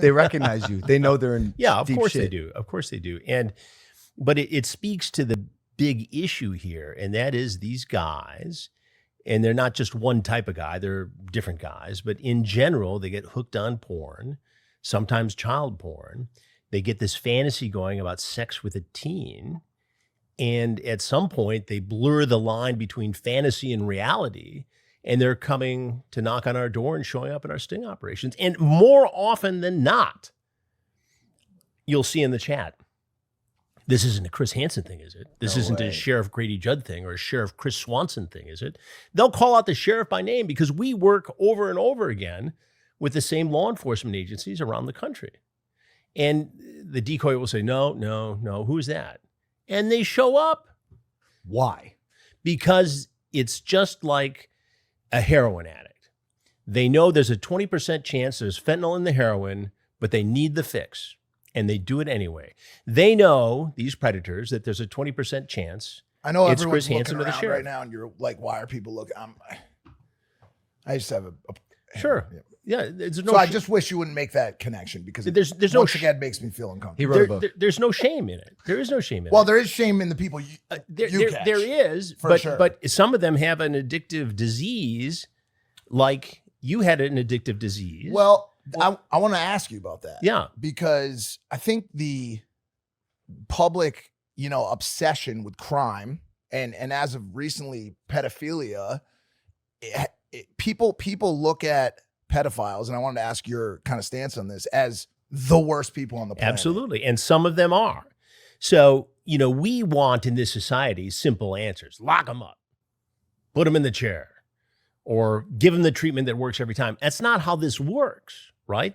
They recognize you. They know they're in Yeah, of deep course shit. they do. Of course they do. But it speaks to the big issue here, and that is these guys, and they're not just one type of guy, they're different guys, but in general, they get hooked on porn, sometimes child porn. They get this fantasy going about sex with a teen, and at some point, they blur the line between fantasy and reality, and they're coming to knock on our door and showing up in our sting operations. And more often than not, you'll see in the chat, this isn't a Chris Hansen thing, is it? This No isn't way. a Sheriff Grady Judd thing or a Sheriff Chris Swanson thing, is it? They'll call out the sheriff by name because we work over and over again with the same law enforcement agencies around the country. And the decoy will say, no, who's that? And they show up. Why? Because it's just like a heroin addict. They know there's a 20% chance there's fentanyl in the heroin, but they need the fix, and they do it anyway. They know, these predators, that there's a 20% chance. I know It's everyone's Chris looking Hansen or the around sheriff. right now, and you're like, "Why are people looking?" I just have a Sure. Yeah. Yeah, there's no So I just wish you wouldn't make that connection because There's no once sh- again makes me feel He uncomfortable. wrote a book. there's no shame in it. There is no shame in Well, it. there is shame in the people you catch. There is, For but sure. but some of them have an addictive disease, like you had an addictive disease. Well, I want to ask you about that. yeah, Because I think the public, obsession with crime and as of recently pedophilia, people look at pedophiles, and I wanted to ask your kind of stance on this, as the worst people on the planet. absolutely, and some of them are. So we want in this society simple answers: lock them up, put them in the chair, or give them the treatment that works every time. That's not how this works, right?